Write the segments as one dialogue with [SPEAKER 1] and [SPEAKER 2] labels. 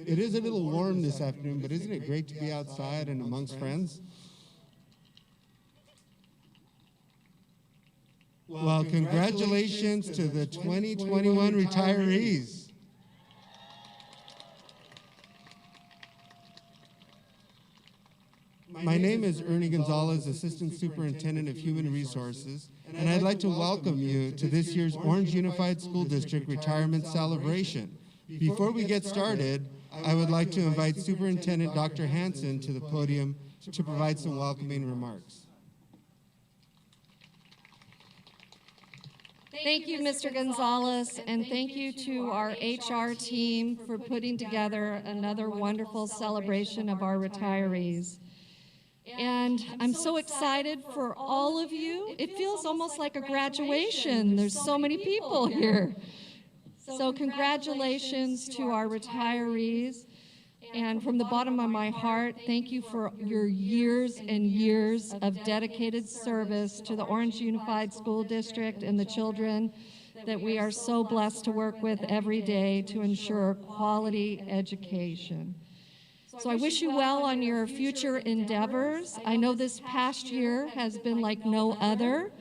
[SPEAKER 1] It is a little warm this afternoon, but isn't it great to be outside and amongst friends? Well, congratulations to the 2021 retirees. My name is Ernie Gonzalez, Assistant Superintendent of Human Resources, and I'd like to welcome you to this year's Orange Unified School District Retirement Celebration. Before we get started, I would like to invite Superintendent Dr. Hanson to the podium to provide some welcoming remarks.
[SPEAKER 2] Thank you, Mr. Gonzalez, and thank you to our HR team for putting together another wonderful celebration of our retirees. And I'm so excited for all of you. It feels almost like a graduation. There's so many people here. So congratulations to our retirees. And from the bottom of my heart, thank you for your years and years of dedicated service to the Orange Unified School District and the children that we are so blessed to work with every day to ensure quality education. So I wish you well on your future endeavors. I know this past year has been like no other,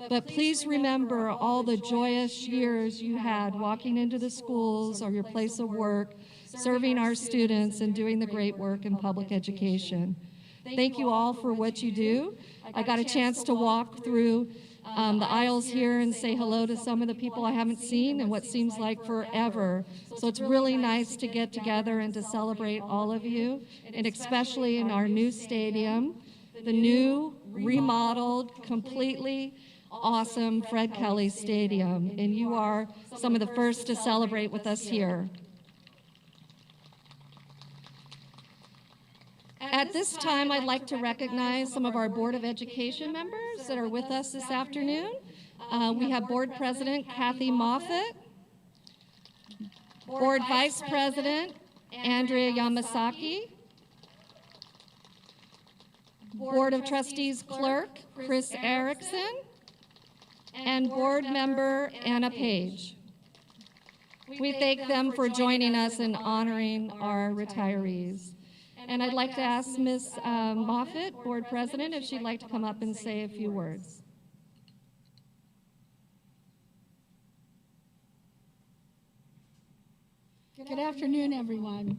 [SPEAKER 2] but please remember all the joyous years you had walking into the schools or your place of work, serving our students and doing the great work in public education. Thank you all for what you do. I got a chance to walk through the aisles here and say hello to some of the people I haven't seen in what seems like forever. So it's really nice to get together and to celebrate all of you, and especially in our new stadium, the new, remodeled, completely awesome Fred Kelly Stadium. And you are some of the first to celebrate with us here. At this time, I'd like to recognize some of our Board of Education members that are with us this afternoon. We have Board President Kathy Moffitt, Board Vice President Andrea Yamasaki, Board of Trustees Clerk Chris Erickson, and Board Member Anna Page. We thank them for joining us in honoring our retirees. And I'd like to ask Ms. Moffitt, Board President, if she'd like to come up and say a few words.
[SPEAKER 3] Good afternoon, everyone.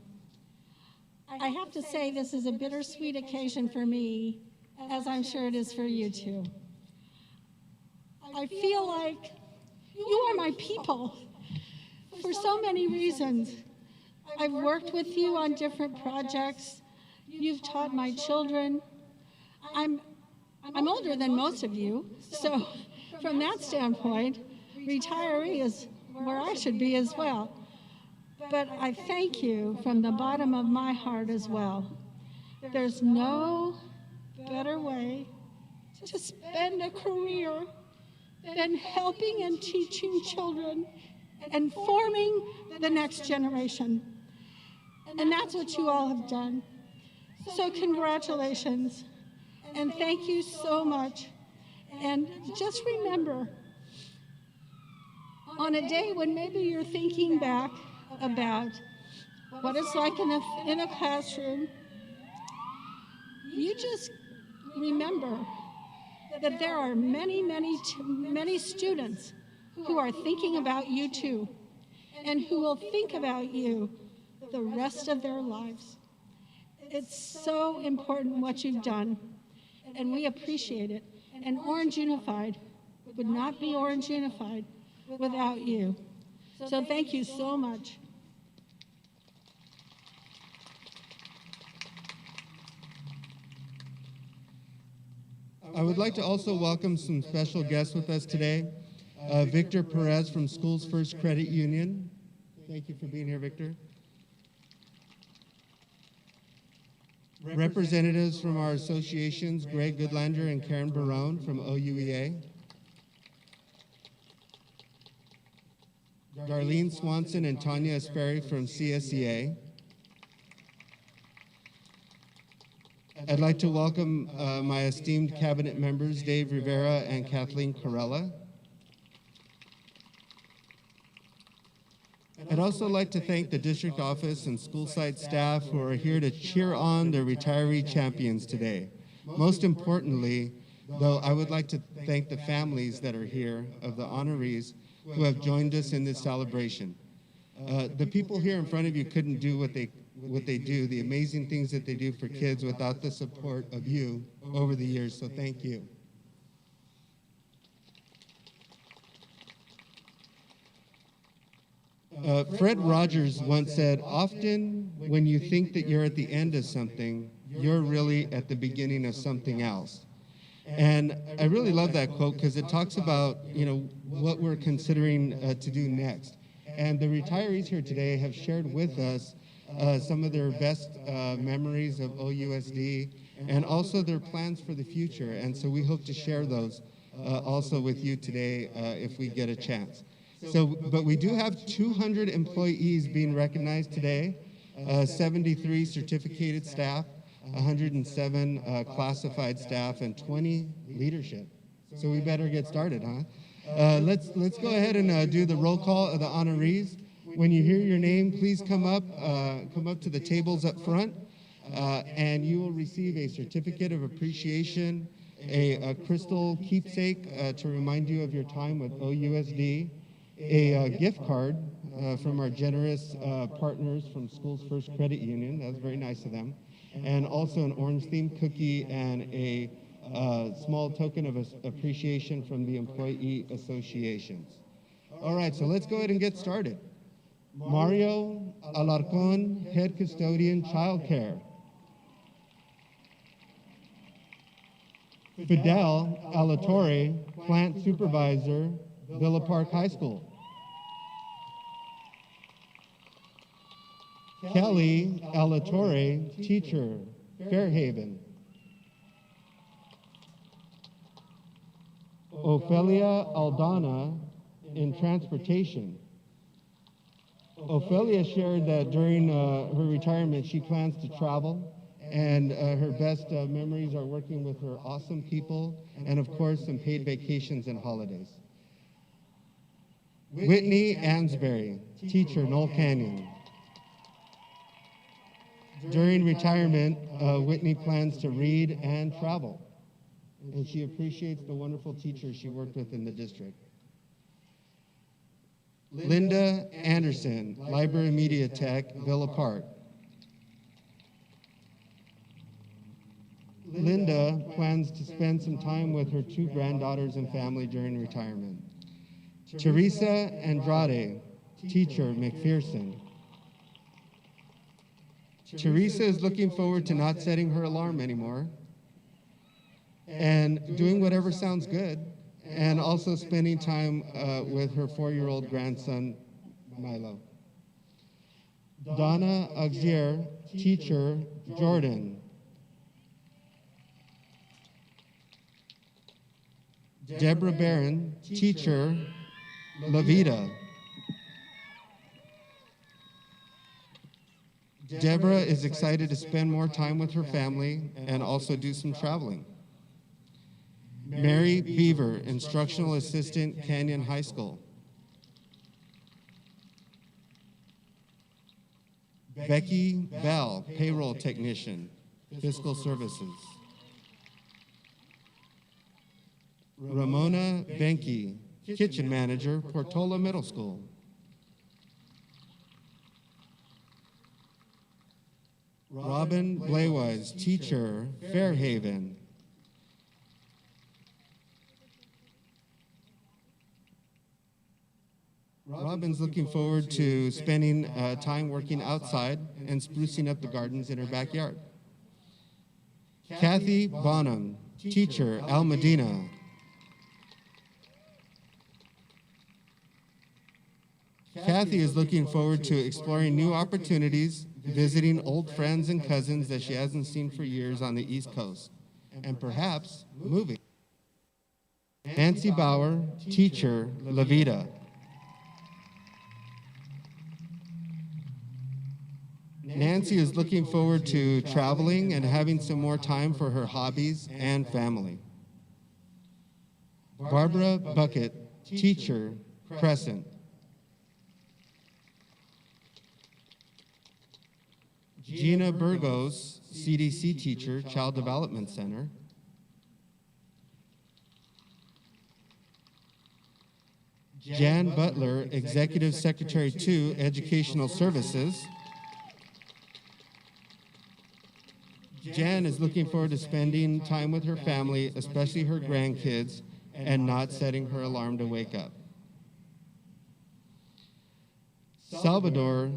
[SPEAKER 3] I have to say this is a bittersweet occasion for me, as I'm sure it is for you too. I feel like you are my people for so many reasons. I've worked with you on different projects. You've taught my children. I'm older than most of you, so from that standpoint, retiree is where I should be as well. But I thank you from the bottom of my heart as well. There's no better way to spend a career than helping and teaching children and forming the next generation. And that's what you all have done. So congratulations, and thank you so much. And just remember, on a day when maybe you're thinking back about what it's like in a classroom, you just remember that there are many students who are thinking about you too, and who will think about you the rest of their lives. It's so important what you've done, and we appreciate it. And Orange Unified would not be Orange Unified without you. So thank you so much.
[SPEAKER 1] I would like to also welcome some special guests with us today. Victor Perez from Schools First Credit Union. Thank you for being here, Victor. Representatives from our associations, Greg Goodlander and Karen Barone from OUEA. Darlene Swanson and Tanya Asperry from CSEA. I'd like to welcome my esteemed cabinet members, Dave Rivera and Kathleen Corella. I'd also like to thank the district office and school site staff who are here to cheer on the retiree champions today. Most importantly, though, I would like to thank the families that are here of the honorees who have joined us in this celebration. The people here in front of you couldn't do what they do, the amazing things that they do for kids without the support of you over the years, so thank you. Fred Rogers once said, often when you think that you're at the end of something, you're really at the beginning of something else. And I really love that quote because it talks about, what we're considering to do next. And the retirees here today have shared with us some of their best memories of OUSD and also their plans for the future. And so we hope to share those also with you today if we get a chance. But we do have 200 employees being recognized today, 73 certificated staff, 107 classified staff, and 20 leadership. So we better get started, huh? Let's go ahead and do the roll call of the honorees. When you hear your name, please come up to the tables up front, and you will receive a certificate of appreciation, a crystal keepsake to remind you of your time with OUSD, a gift card from our generous partners from Schools First Credit Union. That was very nice of them. And also an orange-themed cookie and a small token of appreciation from the employee associations. All right, so let's go ahead and get started. Mario Alarcon, Head Custodian, Child Care. Fidel Alatorre, Plant Supervisor, Villa Park High School. Kelly Alatorre, Teacher, Fairhaven. Ophelia Aldana, in Transportation. Ophelia shared that during her retirement, she plans to travel, and her best memories are working with her awesome people, and of course, some paid vacations and holidays. Whitney Ansbury, Teacher, Knoll Canyon. During retirement, Whitney plans to read and travel, and she appreciates the wonderful teachers she worked with in the district. Linda Anderson, Library Media Tech, Villa Park. Linda plans to spend some time with her 2 granddaughters and family during retirement. Teresa Andrade, Teacher, McPherson. Teresa is looking forward to not setting her alarm anymore and doing whatever sounds good, and also spending time with her 4-year-old grandson, Milo. Donna Auxier, Teacher, Jordan. Deborah Barron, Teacher, La Vida. Deborah is excited to spend more time with her family and also do some traveling. Mary Beaver, Instructional Assistant, Canyon High School. Becky Bell, Payroll Technician, Fiscal Services. Ramona Benke, Kitchen Manager, Portola Middle School. Robin Blaywise, Teacher, Fairhaven. Robin's looking forward to spending time working outside and sprucing up the gardens in her backyard. Kathy Bonham, Teacher, Al Medina. Kathy is looking forward to exploring new opportunities, visiting old friends and cousins that she hasn't seen for years on the East Coast, and perhaps moving. Nancy Bauer, Teacher, La Vida. Nancy is looking forward to traveling and having some more time for her hobbies and family. Barbara Bucket, Teacher, Crescent. Gina Burgos, CDC teacher, Child Development Center. Jan Butler, Executive Secretary 2, Educational Services. Jan is looking forward to spending time with her family, especially her grandkids, and not setting her alarm to wake up. Salvador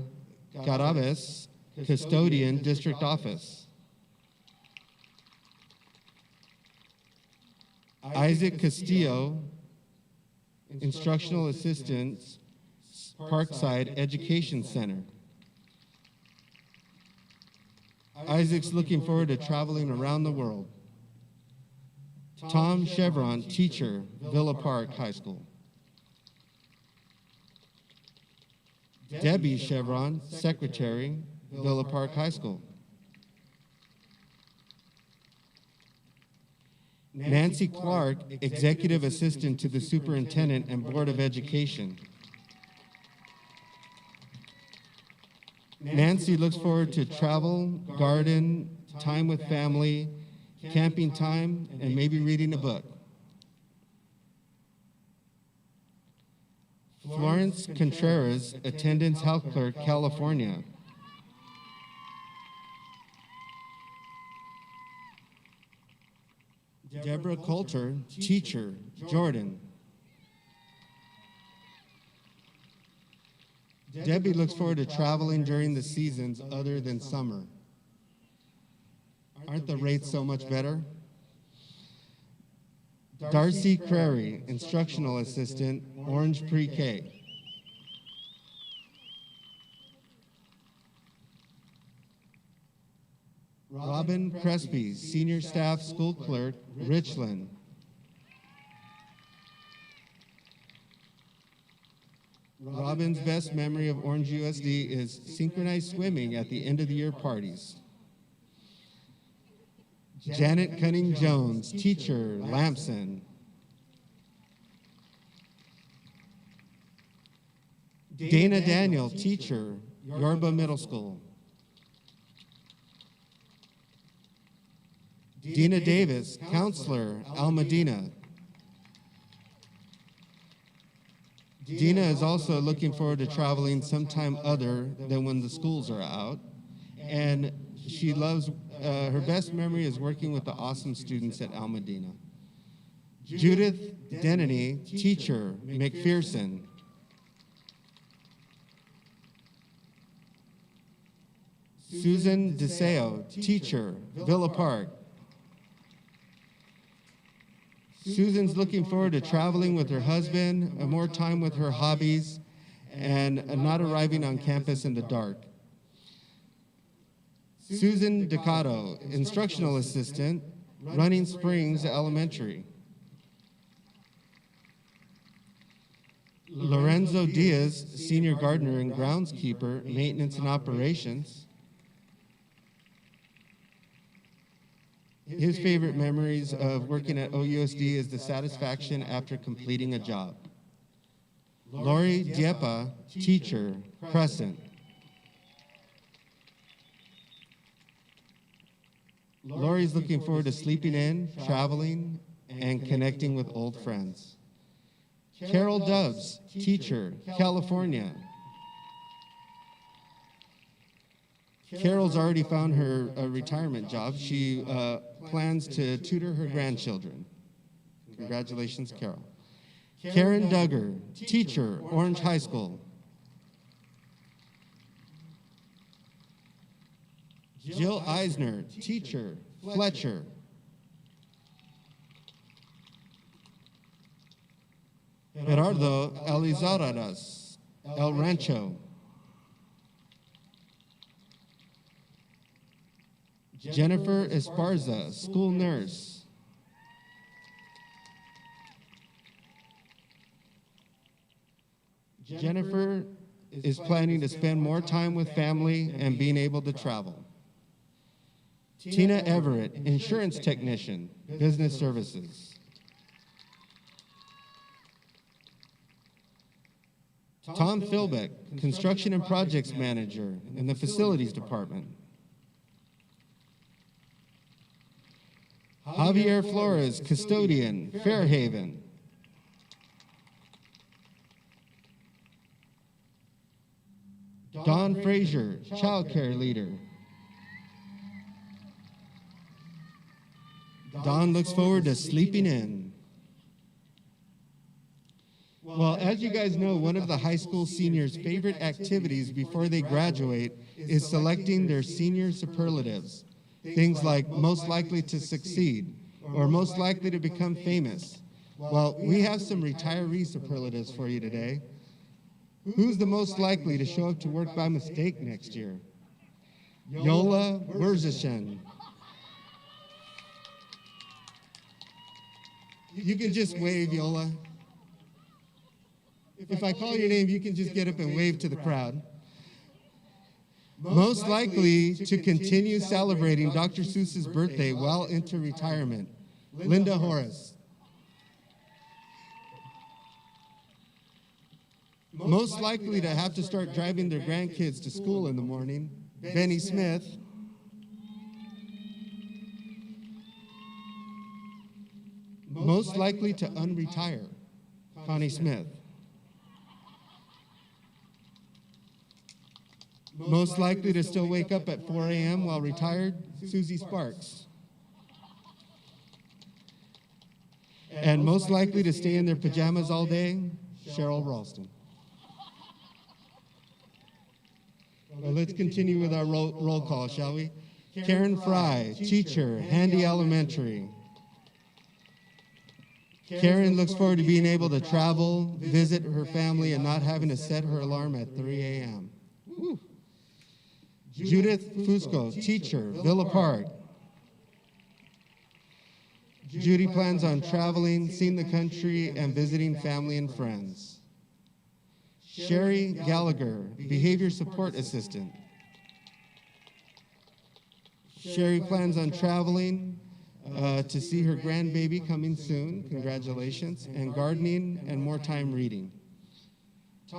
[SPEAKER 1] Garabes, Custodian, District Office. Isaac Castillo, Instructional Assistant, Parkside Education Center. Isaac's looking forward to traveling around the world. Tom Chevron, teacher, Villa Park High School. Debbie Chevron, secretary, Villa Park High School. Nancy Clark, executive assistant to the superintendent and Board of Education. Nancy looks forward to travel, garden, time with family, camping time, and maybe reading a book. Florence Contreras, attendance health clerk, California. Deborah Coulter, teacher, Jordan. Debbie looks forward to traveling during the seasons other than summer. Aren't the rates so much better? Darcy Crary, instructional assistant, Orange Pre-K. Robin Crespi, senior staff school clerk, Richland. Robin's best memory of Orange USD is synchronized swimming at the end of the year parties. Janet Cunning-Jones, teacher, Lamson. Dana Daniel, teacher, Yorba Middle School. Dina Davis, counselor, Almadena. Dina is also looking forward to traveling sometime other than when the schools are out. And she loves, her best memory is working with the awesome students at Almadena. Judith Denny, teacher, McPherson. Susan DeSeo, teacher, Villa Park. Susan's looking forward to traveling with her husband, more time with her hobbies, and not arriving on campus in the dark. Susan Ducato, instructional assistant, Running Springs Elementary. Lorenzo Diaz, senior gardener and groundskeeper, maintenance and operations. His favorite memories of working at OUSD is the satisfaction after completing a job. Lori Diepa, teacher, Crescent. Lori's looking forward to sleeping in, traveling, and connecting with old friends. Carol Doves, teacher, California. Carol's already found her retirement job. She plans to tutor her grandchildren. Congratulations, Carol. Karen Duggar, teacher, Orange High School. Jill Eisner, teacher, Fletcher. Gerardo Elizaradas, El Rancho. Jennifer Esparza, school nurse. Jennifer is planning to spend more time with family and being able to travel. Tina Everett, insurance technician, business services. Tom Philbeck, construction and projects manager in the facilities department. Javier Flores, custodian, Fairhaven. Don Frazier, child care leader. Don looks forward to sleeping in. Well, as you guys know, one of the high school seniors' favorite activities before they graduate is selecting their senior superlatives. Things like most likely to succeed or most likely to become famous. Well, we have some retiree superlatives for you today. Who's the most likely to show up to work by mistake next year? Yola Wurzishen. You can just wave, Yola. If I call your name, you can just get up and wave to the crowd. Most likely to continue celebrating Dr. Seuss's birthday well into retirement, Linda Horace. Most likely to have to start driving their grandkids to school in the morning, Benny Smith. Most likely to unretire, Connie Smith. Most likely to still wake up at 4 a.m. while retired, Susie Sparks. And most likely to stay in their pajamas all day, Cheryl Ralston. Well, let's continue with our roll call, shall we? Karen Fry, teacher, Handy Elementary. Karen looks forward to being able to travel, visit her family, and not having to set her alarm at 3 a.m. Woo. Judith Fusco, teacher, Villa Park. Judy plans on traveling, seeing the country, and visiting family and friends. Sherry Gallagher, behavior support assistant. Sherry plans on traveling to see her grandbaby coming soon, congratulations, and gardening and more time reading.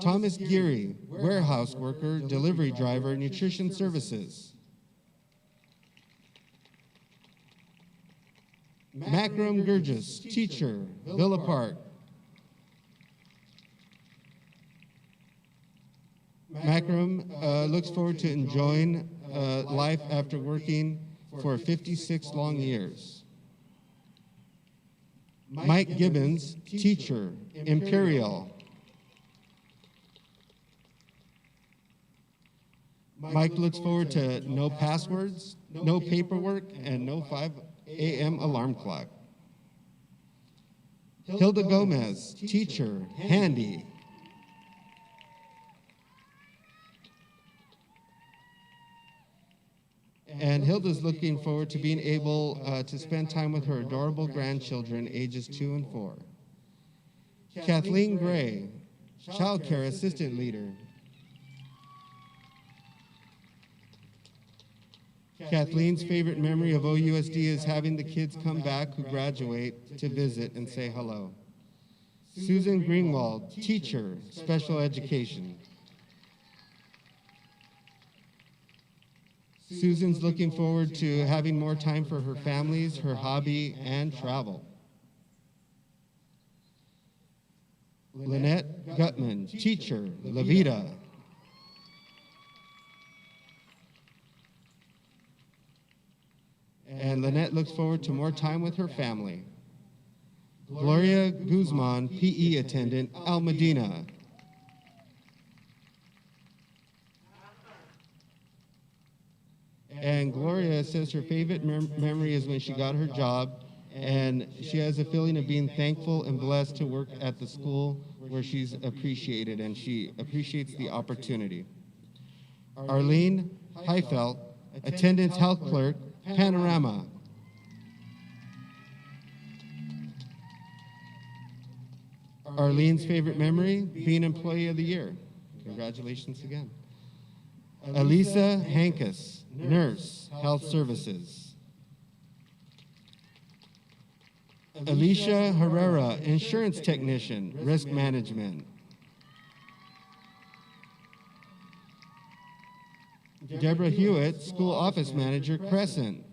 [SPEAKER 1] Thomas Geary, warehouse worker, delivery driver, nutrition services. Macram Gurgis, teacher, Villa Park. Macram looks forward to enjoying life after working for 56 long years. Mike Gibbons, teacher, Imperial. Mike looks forward to no passwords, no paperwork, and no 5 a.m. alarm clock. Hilda Gomez, teacher, Handy. And Hilda's looking forward to being able to spend time with her adorable grandchildren, ages 2 and 4. Kathleen Gray, child care assistant leader. Kathleen's favorite memory of OUSD is having the kids come back who graduate to visit and say hello. Susan Greenwald, teacher, special education. Susan's looking forward to having more time for her families, her hobby, and travel. Lynette Gutman, teacher, La Vida. And Lynette looks forward to more time with her family. Gloria Guzman, PE attendant, Al Medina. And Gloria says her favorite memory is when she got her job, and she has a feeling of being thankful and blessed to work at the school where she's appreciated, and she appreciates the opportunity. Arlene Heifelt, attendance health clerk, Panorama. Arlene's favorite memory, being Employee of the Year. Congratulations again. Elisa Hankus, nurse, health services. Alicia Herrera, insurance technician, risk management. Deborah Hewitt, school office manager, Crescent.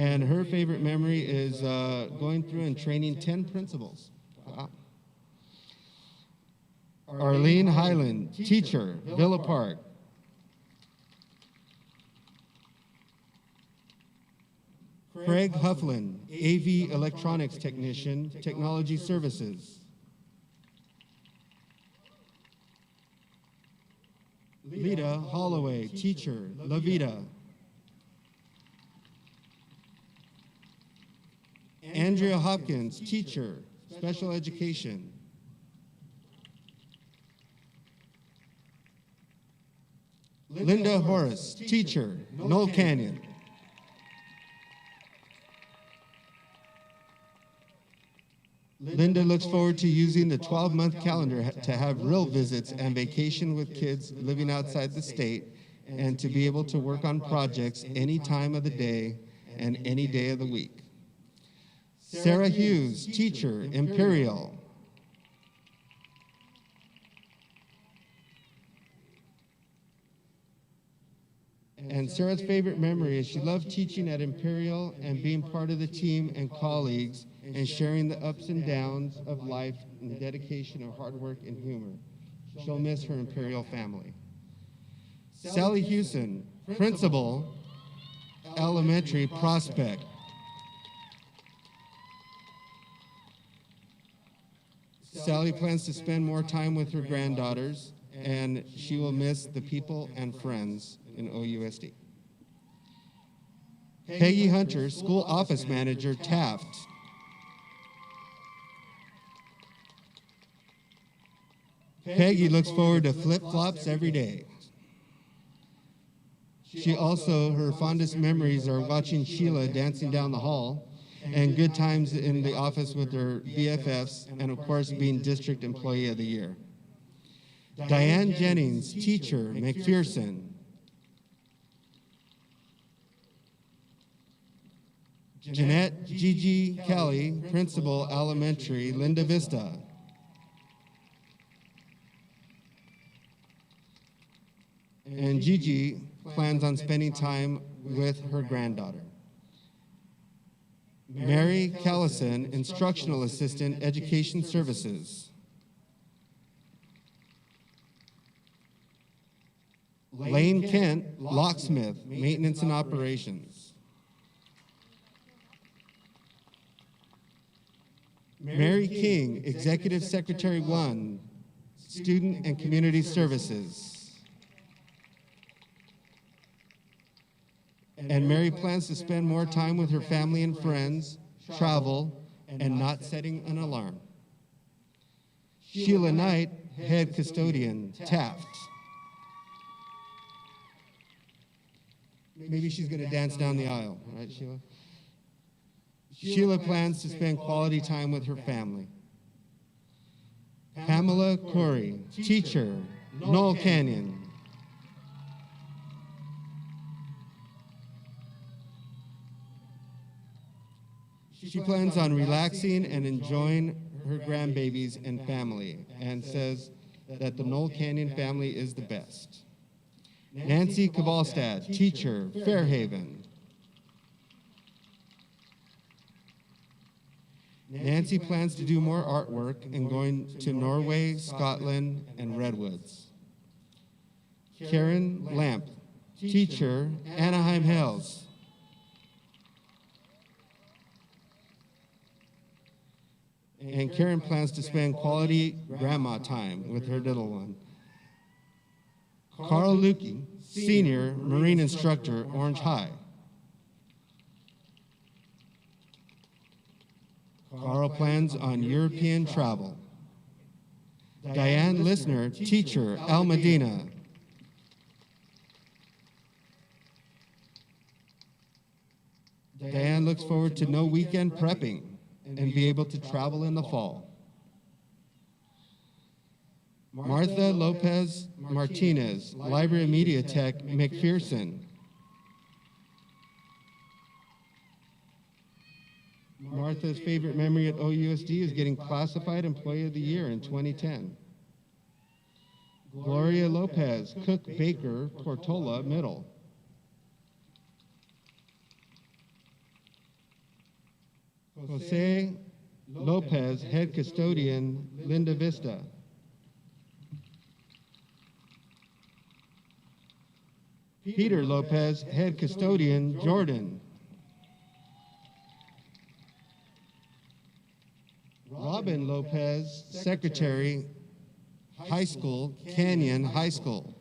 [SPEAKER 1] And her favorite memory is going through and training 10 principals. Wow. Arlene Highland, teacher, Villa Park. Craig Hufflin, AV electronics technician, technology services. Lita Holloway, teacher, La Vida. Andrea Hopkins, teacher, special education. Linda Horace, teacher, Knoll Canyon. Linda looks forward to using the 12-month calendar to have real visits and vacation with kids living outside the state and to be able to work on projects any time of the day and any day of the week. Sarah Hughes, teacher, Imperial. And Sarah's favorite memory is she loved teaching at Imperial and being part of the team and colleagues and sharing the ups and downs of life and the dedication of hard work and humor. She'll miss her Imperial family. Sally Hewson, principal, elementary, Prospect. Sally plans to spend more time with her granddaughters, and she will miss the people and friends in OUSD. Peggy Hunter, school office manager, Taft. Peggy looks forward to flip-flops every day. She also, her fondest memories are watching Sheila dancing down the hall and good times in the office with her BFFs, and of course being District Employee of the Year. Diane Jennings, teacher, McPherson. Jeanette Gigi Kelly, principal, elementary, Linda Vista. And Gigi plans on spending time with her granddaughter. Mary Callison, instructional assistant, education services. Lane Kent, locksmith, maintenance and operations. Mary King, executive secretary 1, student and community services. And Mary plans to spend more time with her family and friends, travel, and not setting an alarm. Sheila Knight, head custodian, Taft. Maybe she's going to dance down the aisle, right, Sheila? Sheila plans to spend quality time with her family. Pamela Corey, teacher, Knoll Canyon. She plans on relaxing and enjoying her grandbabies and family and says that the Knoll Canyon family is the best. Nancy Kavalstad, teacher, Fairhaven. Nancy plans to do more artwork and going to Norway, Scotland, and Redwoods. Karen Lamp, teacher, Anaheim Hills. And Karen plans to spend quality grandma time with her little one. Carl Lukey, senior, marine instructor, Orange High. Carl plans on European travel. Diane Listener, teacher, Al Medina. Diane looks forward to no weekend prepping and be able to travel in the fall. Martha Lopez Martinez, Library Media Tech, McPherson. Martha's favorite memory at OUSD is getting Classified Employee of the Year in 2010. Gloria Lopez, cook, baker, Portola Middle. Jose Lopez, head custodian, Linda Vista. Peter Lopez, head custodian, Jordan. Robin Lopez, secretary, high school, Canyon High School.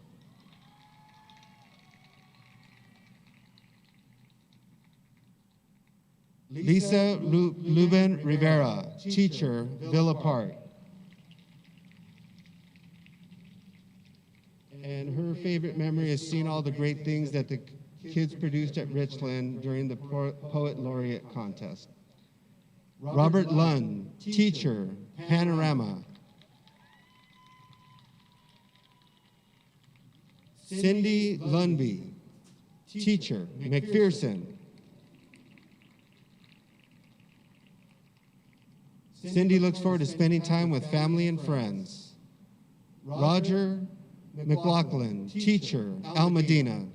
[SPEAKER 1] Lisa Luben Rivera, teacher, Villa Park. And her favorite memory is seeing all the great things that the kids produced at Richland during the Poet Laureate contest. Robert Lund, teacher, Panorama. Cindy Lundby, teacher, McPherson. Cindy looks forward to spending time with family and friends. Roger McLaughlin, teacher, Al Medina.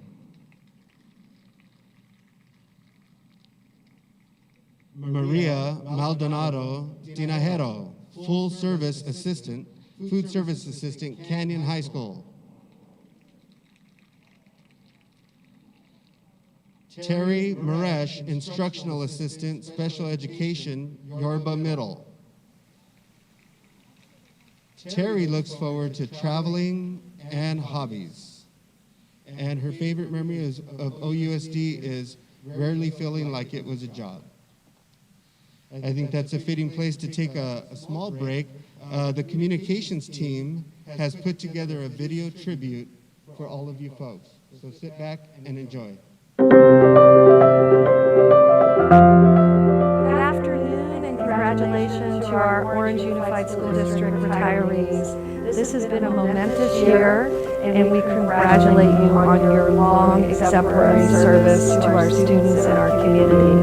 [SPEAKER 1] Maria Maldonado Dinajero, food service assistant, Canyon High School. Terry Maresh, instructional assistant, special education, Yorba Middle. Terry looks forward to traveling and hobbies. And her favorite memory of OUSD is rarely feeling like it was a job. I think that's a fitting place to take a small break. The communications team has put together a video tribute for all of you folks. So sit back and enjoy.
[SPEAKER 2] Good afternoon and congratulations to our Orange Unified School District retirees. This has been a momentous year, and we congratulate you on your long, exemplary service to our students and our community.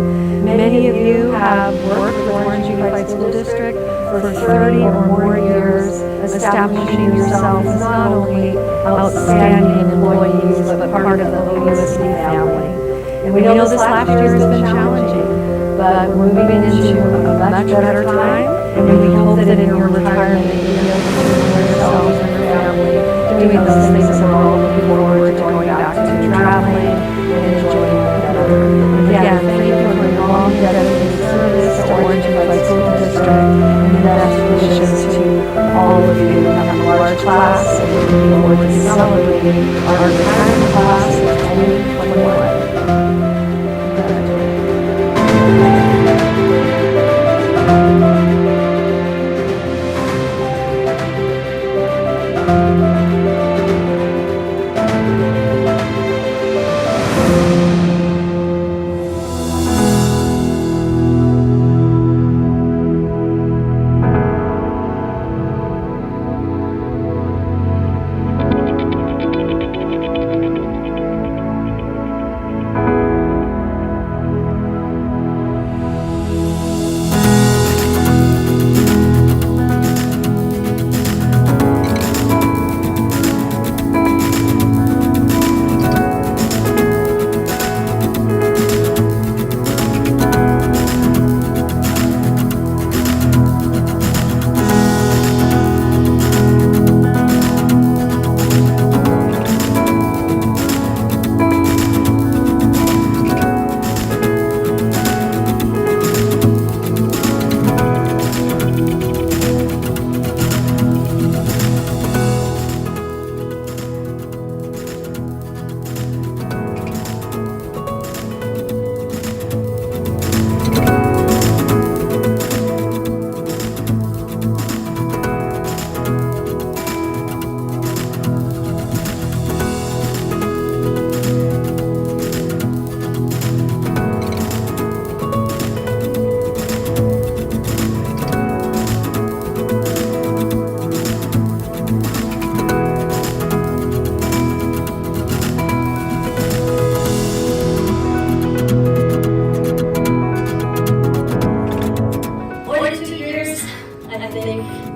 [SPEAKER 2] Many of you have worked with Orange Unified School District for 30 or more years, establishing yourselves as not only outstanding employees, but part of the OUSD family. And we know this last year has been challenging, but we're moving into a much better time, and we hope that in your retirement you'll be able to enjoy yourselves and your family doing those things that we're all looking forward to going back to, traveling and enjoying one another. Again, thank you for your long dedicated service to Orange Unified School District, and the best wishes to all of you. We have a large class, and we're looking forward to celebrating our retirement class of 2021.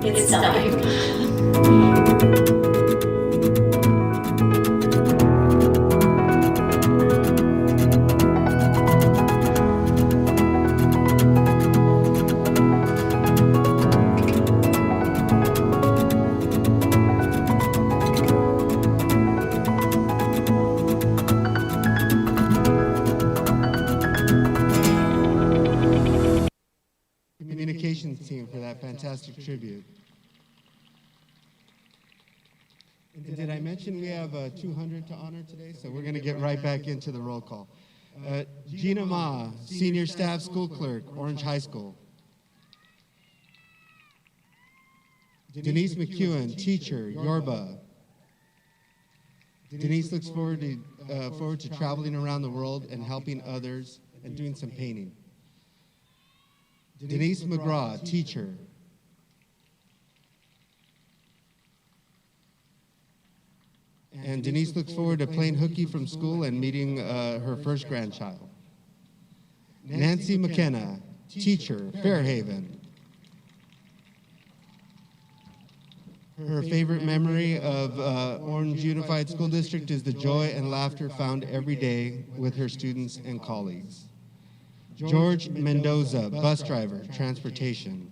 [SPEAKER 4] It's time.
[SPEAKER 1] communications team for that fantastic tribute. And did I mention we have 200 to honor today? So we're going to get right back into the roll call. Gina Ma, Senior Staff School Clerk, Orange High School. Denise McEwen, Teacher, Yorba. Denise looks forward to traveling around the world and helping others and doing some painting. Denise McGraw, Teacher. And Denise looks forward to playing hooky from school and meeting her first grandchild. Nancy McKenna, Teacher, Fairhaven. Her favorite memory of Orange Unified School District is the joy and laughter found every day with her students and colleagues. George Mendoza, Bus Driver, Transportation.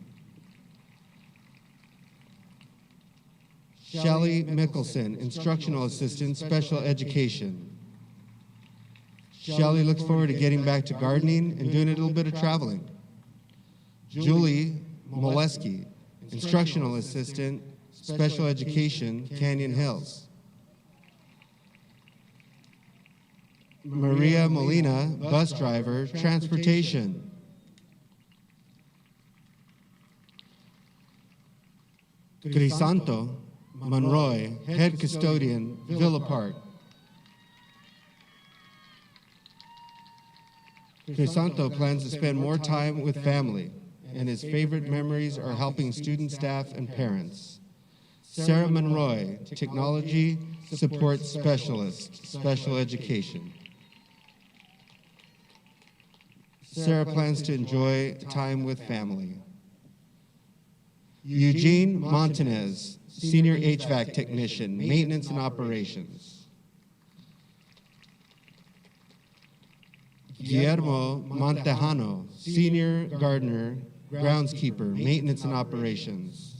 [SPEAKER 1] Shelley Mickelson, Instructional Assistant, Special Education. Shelley looks forward to getting back to gardening and doing a little bit of traveling. Julie Moleski, Instructional Assistant, Special Education, Canyon Hills. Maria Molina, Bus Driver, Transportation. Crisanto Monroy, Head Custodian, Villa Park. Crisanto plans to spend more time with family, and his favorite memories are helping student staff and parents. Sarah Monroy, Technology Support Specialist, Special Education. Sarah plans to enjoy time with family. Eugene Montanez, Senior HVAC Technician, Maintenance and Operations. Guillermo Montejano, Senior Gardener, Groundskeeper, Maintenance and Operations.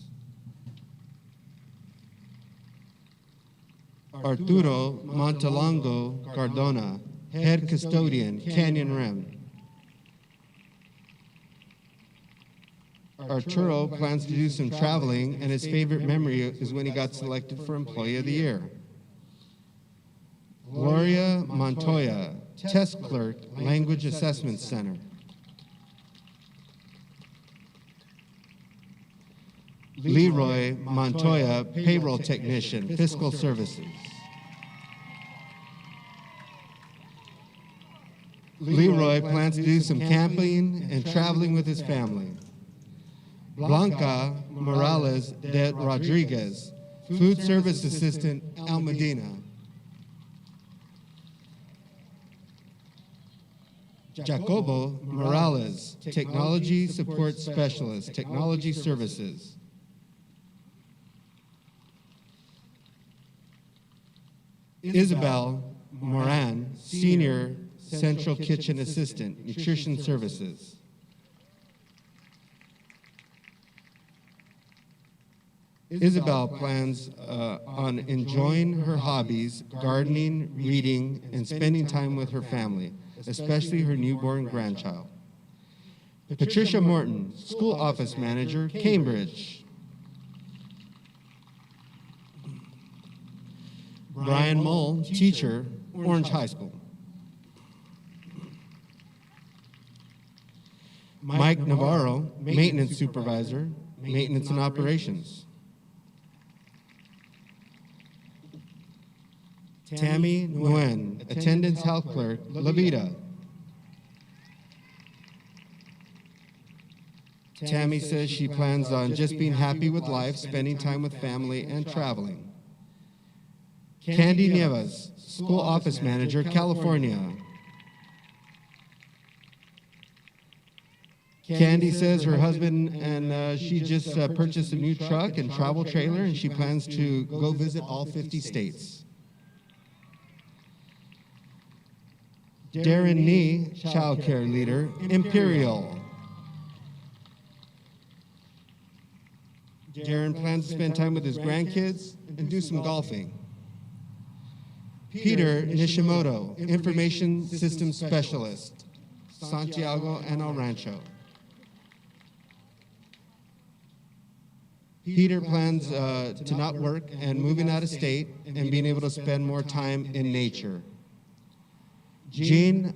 [SPEAKER 1] Arturo Montalongo Cardona, Head Custodian, Canyon Rim. Arturo plans to do some traveling, and his favorite memory is when he got selected for Employee of the Year. Gloria Montoya, Test Clerk, Language Assessment Center. Leroy Montoya, Payroll Technician, Fiscal Services. Leroy plans to do some camping and traveling with his family. Blanca Morales de Rodriguez, Food Service Assistant, Almadena. Jacobo Morales, Technology Support Specialist, Technology Services. Isabel Moran, Senior Central Kitchen Assistant, Nutrition Services. Isabel plans on enjoying her hobbies, gardening, reading, and spending time with her family, especially her newborn grandchild. Patricia Morton, School Office Manager, Cambridge. Brian Mull, Teacher, Orange High School. Mike Navarro, Maintenance Supervisor, Maintenance and Operations. Tammy Nguyen, Attendance Health Clerk, La Vida. Tammy says she plans on just being happy with life, spending time with family, and traveling. Candy Nieves, School Office Manager, California. Candy says her husband and she just purchased a new truck and travel trailer, and she plans to go visit all 50 states. Darren Nee, Child Care Leader, Imperial. Darren plans to spend time with his grandkids and do some golfing. Peter Nishimoto, Information Systems Specialist, Santiago and El Rancho. Peter plans to not work and moving out of state and being able to spend more time in nature. Jean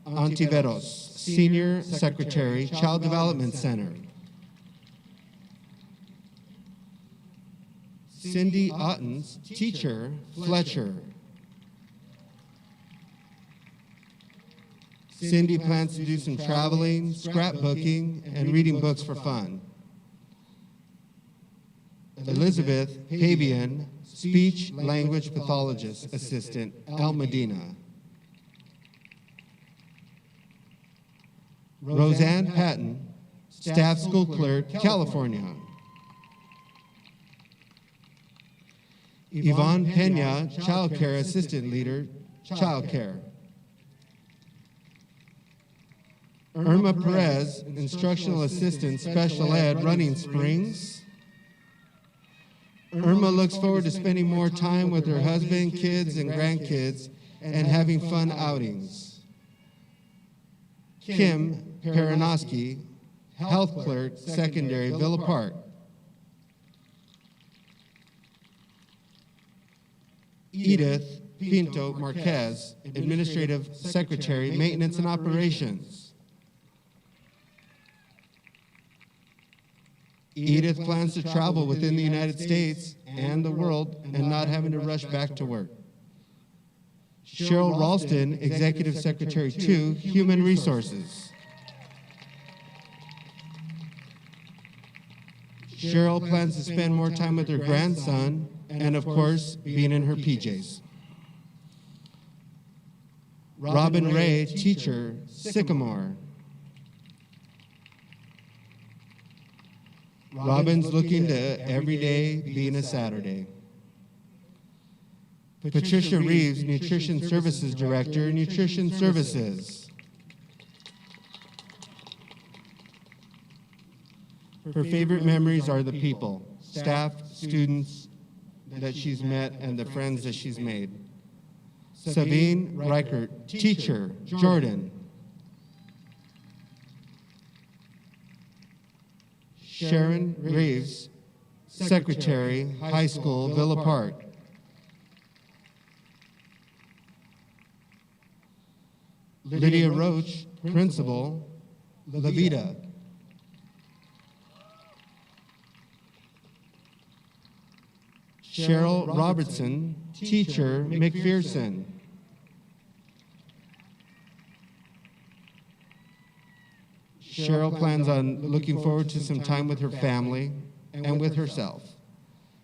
[SPEAKER 1] Antiveros, Senior Secretary, Child Development Center. Cindy Ottens, Teacher, Fletcher. Cindy plans to do some traveling, scrapbooking, and reading books for fun. Elizabeth Pabian, Speech Language Pathologist Assistant, El Medina. Roseanne Patton, Staff School Clerk, California. Yvonne Pena, Child Care Assistant Leader, Child Care. Irma Perez, Instructional Assistant, Special Ed, Running Springs. Irma looks forward to spending more time with her husband, kids, and grandkids, and having fun outings. Kim Peranoski, Health Clerk, Secondary, Villa Park. Edith Pinto Marquez, Administrative Secretary, Maintenance and Operations. Edith plans to travel within the United States and the world and not having to rush back to work. Cheryl Ralston, Executive Secretary 2, Human Resources. Cheryl plans to spend more time with her grandson and, of course, being in her PJs. Robin Ray, Teacher, Sycamore. Robin's looking to every day being a Saturday. Patricia Reeves, Nutrition Services Director, Nutrition Services. Her favorite memories are the people, staff, students that she's met, and the friends that she's made. Sabine Reichert, Teacher, Jordan. Sharon Reeves, Secretary, High School, Villa Park. Lydia Roach, Principal, La Vida. Cheryl Robertson, Teacher, McPherson. Cheryl plans on looking forward to some time with her family and with herself.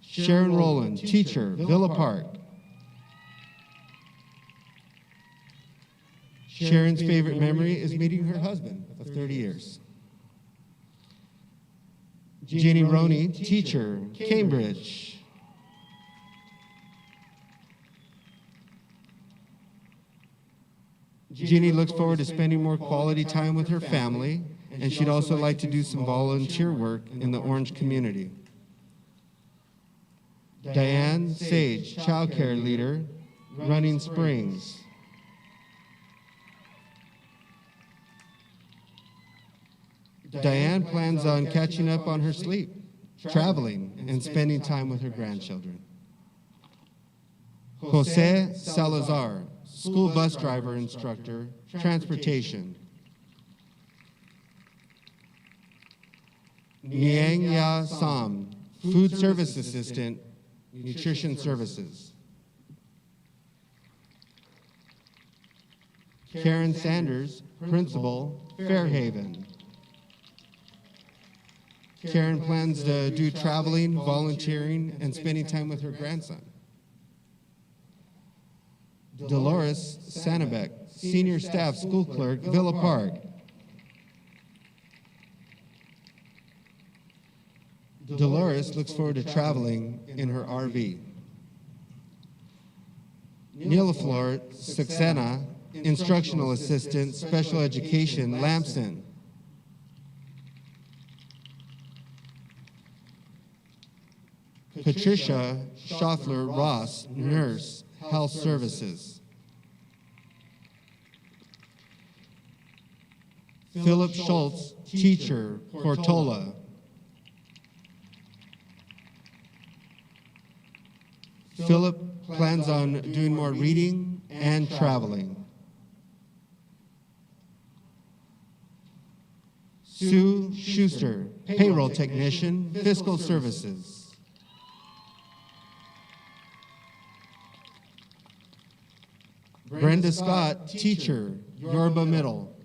[SPEAKER 1] Sharon Rowland, Teacher, Villa Park. Sharon's favorite memory is meeting her husband of 30 years. Jeannie Roney, Teacher, Cambridge. Jeannie looks forward to spending more quality time with her family, and she'd also like to do some volunteer work in the Orange community. Diane Sage, Child Care Leader, Running Springs. Diane plans on catching up on her sleep, traveling, and spending time with her grandchildren. Jose Salazar, School Bus Driver Instructor, Transportation. Niangya Sam, Food Service Assistant, Nutrition Services. Karen Sanders, Principal, Fairhaven. Karen plans to do traveling, volunteering, and spending time with her grandson. Dolores Sanabek, Senior Staff School Clerk, Villa Park. Dolores looks forward to traveling in her RV. Nilaflor Saxena, Instructional Assistant, Special Education, Lamson. Patricia Schaffler Ross, Nurse, Health Services. Philip Schultz, Teacher, Portola. Philip plans on doing more reading and traveling. Sue Schuster, payroll technician, fiscal services. Brenda Scott, teacher, Yorba Middle.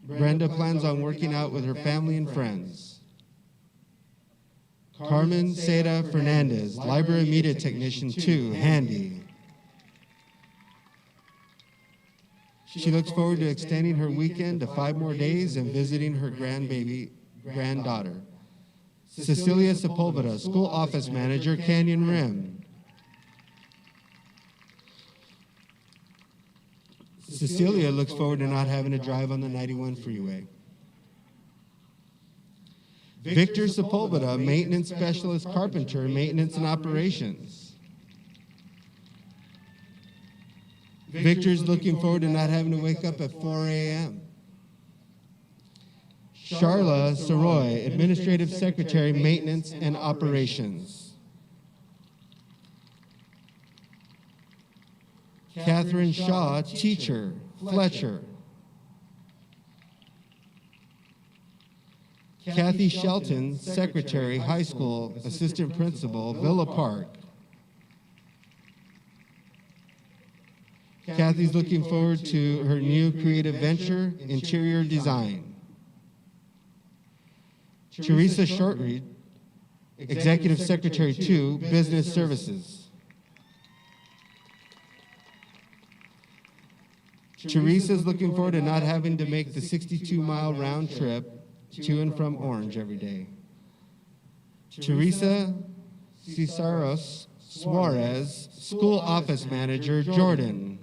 [SPEAKER 1] Brenda plans on working out with her family and friends. Carmen Seda Fernandez, library media technician 2, handy. She looks forward to extending her weekend to 5 more days and visiting her granddaughter. Cecilia Sepulveda, school office manager, Canyon Rim. Cecilia looks forward to not having to drive on the 91 freeway. Victor Sepulveda, maintenance specialist carpenter, maintenance and operations. Victor's looking forward to not having to wake up at 4 a.m. Charla Soroy, administrative secretary, maintenance and operations. Catherine Shaw, teacher, Fletcher. Kathy Shelton, secretary, high school, assistant principal, Villa Park. Kathy's looking forward to her new creative venture, interior design. Teresa Shortreed, executive secretary 2, business services. Teresa's looking forward to not having to make the 62-mile round trip to and from Orange every day. Teresa Cisaros Suarez, school office manager, Jordan.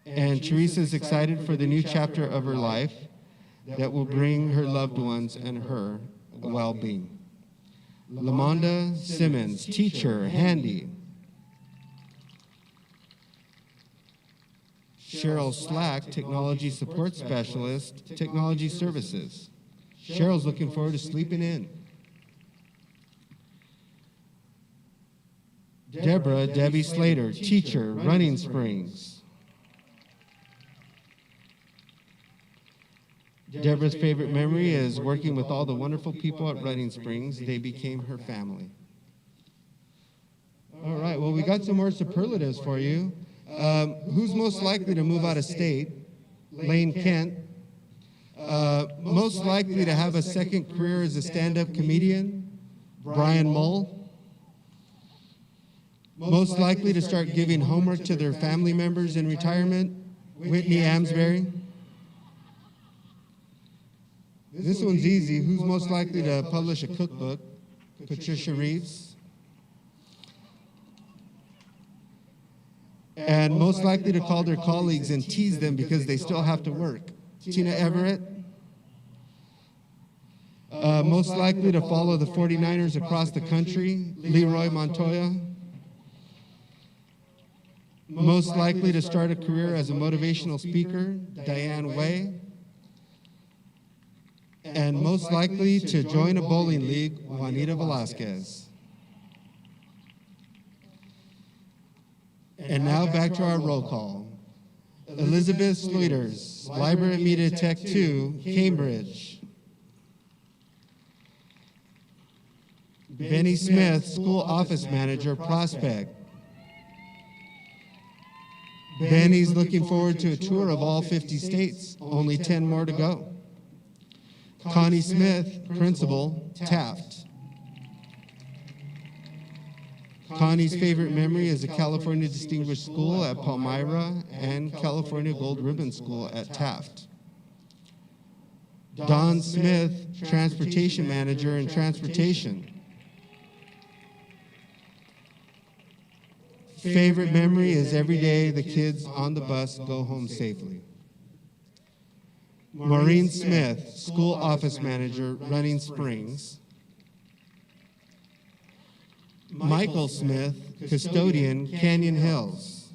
[SPEAKER 1] And Teresa's excited for the new chapter of her life that will bring her loved ones and her well-being. Lamonda Simmons, teacher, handy. Cheryl Slack, technology support specialist, technology services. Cheryl's looking forward to sleeping in. Debbie Slater, teacher, Running Springs. Deborah's favorite memory is working with all the wonderful people at Running Springs. They became her family. All right, well, we got some more superlatives for you. Who's most likely to move out of state? Lane Kent. Most likely to have a second career as a stand-up comedian? Brian Mull. Most likely to start giving homework to their family members in retirement? Whitney Amsbury. This one's easy. Who's most likely to publish a cookbook? Patricia Reeves. And most likely to call their colleagues and tease them because they still have to work? Tina Everett. Most likely to follow the 49ers across the country? Leroy Montoya. Most likely to start a career as a motivational speaker? Diane Way. And most likely to join a bowling league, Juanita Velasquez. And now back to our roll call. Elizabeth Sleuters, Library Media Tech 2, Cambridge. Benny Smith, School Office Manager, Prospect. Benny's looking forward to a tour of all 50 states, only 10 more to go. Connie Smith, Principal, Taft. Connie's favorite memory is a California Distinguished School at Palmyra and California Gold Ribbon School at Taft. Don Smith, Transportation Manager in Transportation. Favorite memory is every day the kids on the bus go home safely. Maureen Smith, School Office Manager, Running Springs. Michael Smith, Custodian, Canyon Hills.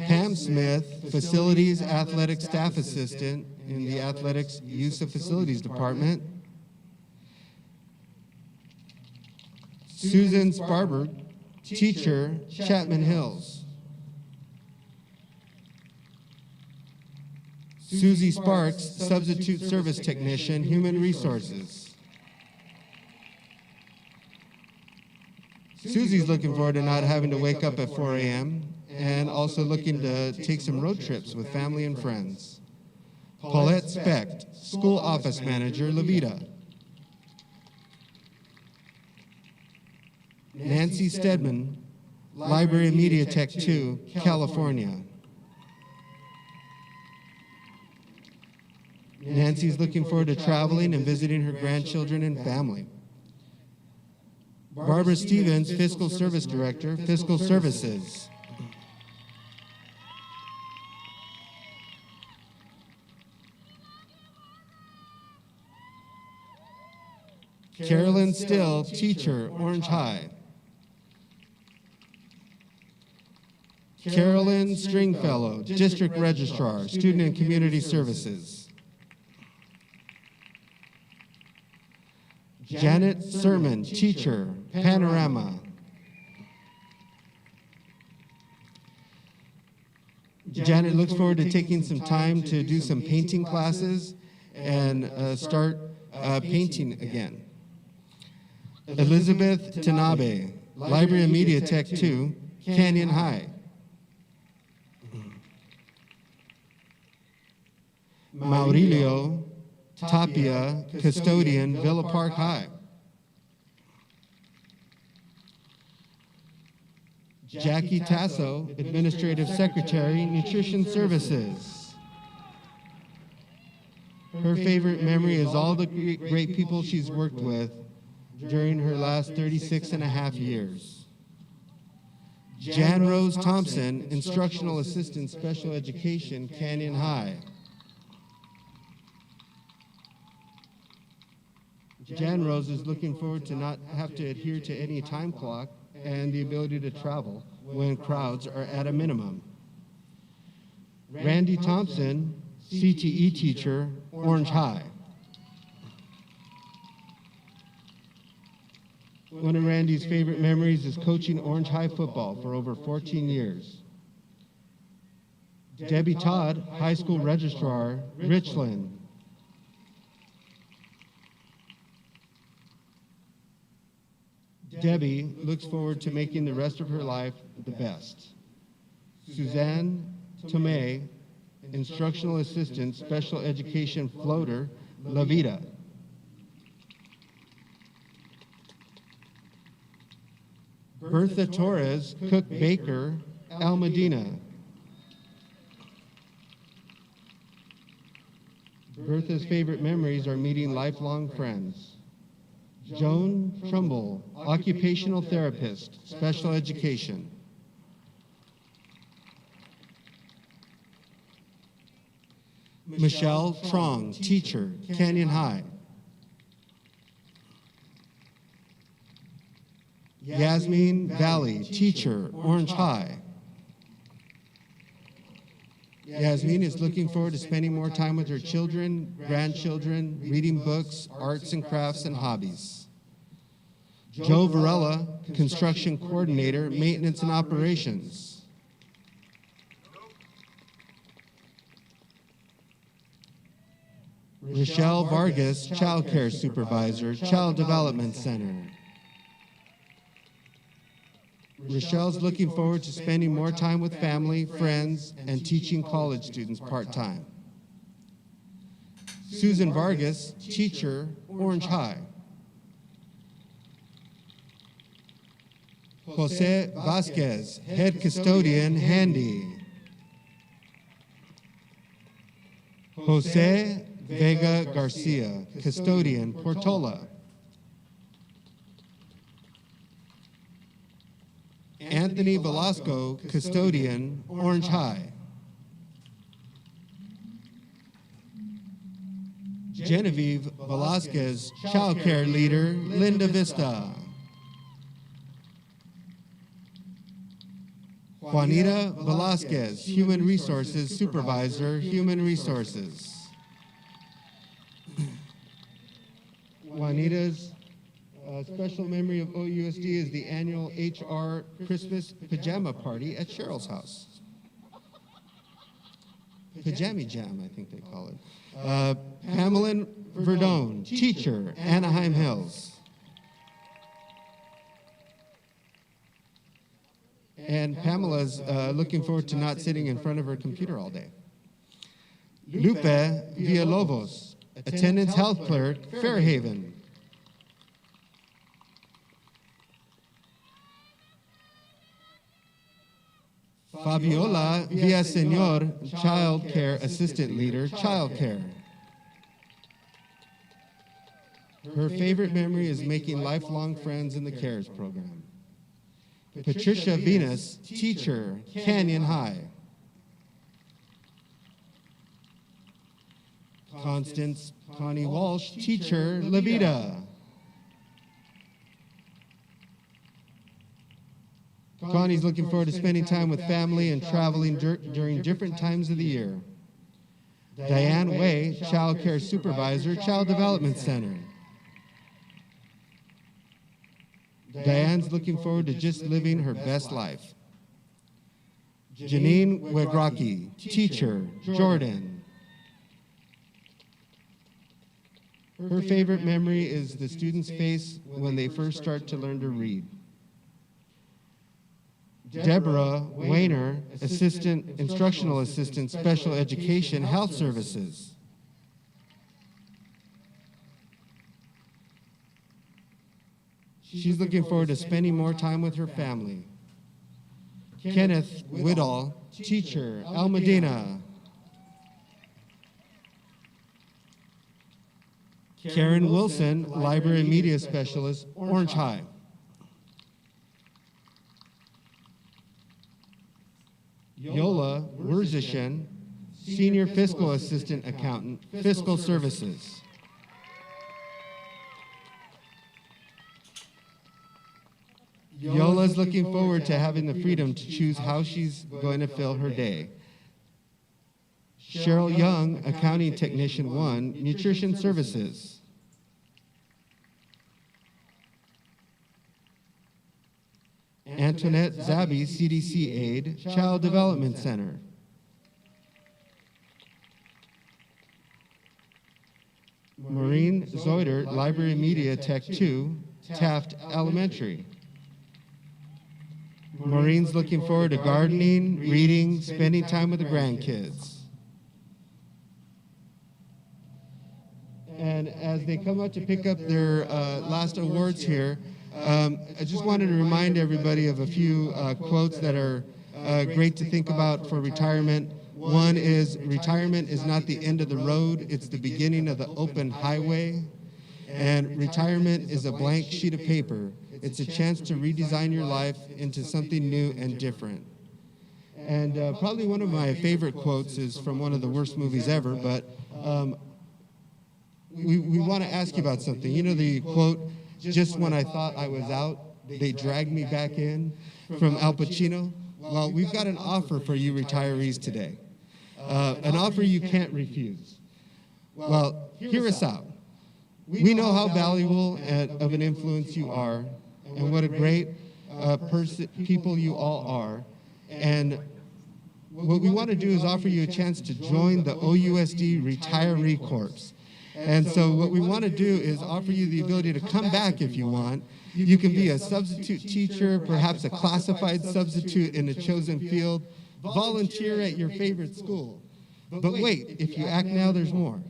[SPEAKER 1] Pam Smith, Facilities Athletic Staff Assistant in the Athletics Use of Facilities Department. Susan Sparberg, Teacher, Chapman Hills. Susie Sparks, Substitute Service Technician, Human Resources. Susie's looking forward to not having to wake up at 4 a.m. and also looking to take some road trips with family and friends. Paulette Specht, School Office Manager, Levita. Nancy Stedman, Library and Media Tech 2, California. Nancy's looking forward to traveling and visiting her grandchildren and family. Barbara Stevens, Fiscal Service Director, Fiscal Services. Carolyn Still, Teacher, Orange High. Carolyn Stringfellow, District Registrar, Student and Community Services. Janet Sermon, Teacher, Panorama. Janet looks forward to taking some time to do some painting classes and start painting again. Elizabeth Tanabe, Library and Media Tech 2, Canyon High. Maurilio Tapia, Custodian, Villa Park High. Jackie Tasso, Administrative Secretary, Nutrition Services. Her favorite memory is all the great people she's worked with during her last 36 and a half years. Jan Rose Thompson, Instructional Assistant, Special Education, Canyon High. Jan Rose is looking forward to not have to adhere to any time clock and the ability to travel when crowds are at a minimum. Randy Thompson, CTE Teacher, Orange High. One of Randy's favorite memories is coaching Orange High football for over 14 years. Debbie Todd, High School Registrar, Richland. Debbie looks forward to making the rest of her life the best. Suzanne Tomei, Instructional Assistant, Special Education Floater, La Vida. Bertha Torres, Cook Baker, Al Medina. Bertha's favorite memories are meeting lifelong friends. Joan Trumbull, Occupational Therapist, Special Education. Michelle Trong, Teacher, Canyon High. Yasmin Valley, Teacher, Orange High. Yasmin is looking forward to spending more time with her children, grandchildren, reading books, arts and crafts, and hobbies. Joe Varela, Construction Coordinator, Maintenance and Operations. Rochelle Vargas, Child Care Supervisor, Child Development Center. Rochelle's looking forward to spending more time with family, friends, and teaching college students part-time. Susan Vargas, Teacher, Orange High. Jose Vasquez, Head Custodian, Handy. Jose Vega Garcia, Custodian, Portola. Anthony Velasco, Custodian, Orange High. Genevieve Velasquez, Child Care Leader, Linda Vista. Juanita Velasquez, Human Resources Supervisor, Human Resources. Juanita's special memory of OUSD is the annual HR Christmas pajama party at Cheryl's house. Pajami Jam, I think they call it. Pamela Verdone, teacher, Anaheim Hills. And Pamela's looking forward to not sitting in front of her computer all day. Lupe Villalobos, attendance health clerk, Fairhaven. Fabiola Villaseñor, child care assistant leader, child care. Her favorite memory is making lifelong friends in the CARES program. Patricia Venus, teacher, Canyon High. Constance Connie Walsh, teacher, La Vida. Connie's looking forward to spending time with family and traveling during different times of the year. Diane Way, child care supervisor, Child Development Center. Diane's looking forward to just living her best life. Janine Wegrocki, teacher, Jordan. Her favorite memory is the student's face when they first start to learn to read. Deborah Wayner, instructional assistant, special education, health services. She's looking forward to spending more time with her family. Kenneth Whitall, teacher, El Medina. Karen Wilson, library media specialist, Orange High. Yola Wurzishin, senior fiscal assistant accountant, fiscal services. Yola's looking forward to having the freedom to choose how she's going to fill her day. Cheryl Young, accounting technician 1, nutrition services. Antoinette Zabi, CDC aide, Child Development Center. Maureen Zoider, library media tech 2, Taft Elementary. Maureen's looking forward to gardening, reading, spending time with the grandkids. And as they come up to pick up their last awards here, I just wanted to remind everybody of a few quotes that are great to think about for retirement. One is, retirement is not the end of the road, it's the beginning of the open highway. And retirement is a blank sheet of paper. It's a chance to redesign your life into something new and different. And probably one of my favorite quotes is from one of the worst movies ever, but we want to ask you about something. You know the quote, "Just when I thought I was out, they dragged me back in," from Al Pacino? Well, we've got an offer for you retirees today, an offer you can't refuse. Well, hear us out. We know how valuable of an influence you are, and what a great people you all are. And what we want to do is offer you a chance to join the OUSD Retiree Corps. And so what we want to do is offer you the ability to come back if you want. You can be a substitute teacher, perhaps a classified substitute in a chosen field, volunteer at your favorite school. But wait, if you act now, there's more.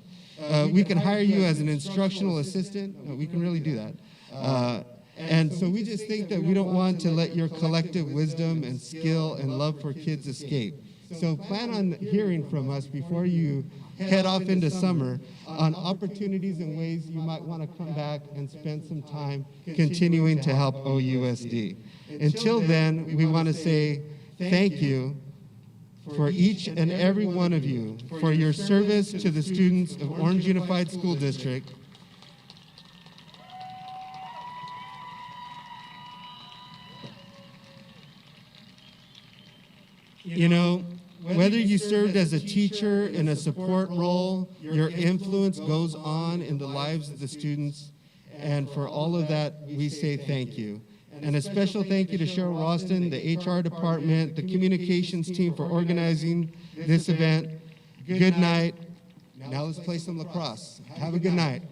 [SPEAKER 1] We can hire you as an instructional assistant. We can really do that. And so we just think that we don't want to let your collective wisdom and skill and love for kids escape. So plan on hearing from us before you head off into summer on opportunities and ways you might want to come back and spend some time continuing to help OUSD. Until then, we want to say thank you for each and every one of you for your service to the students of Orange Unified School District. You know, whether you served as a teacher in a support role, your influence goes on in the lives of the students. And for all of that, we say thank you. And a special thank you to Cheryl Roston, the HR department, the communications team for organizing this event. Good night. Now let's play some lacrosse. Have a good night.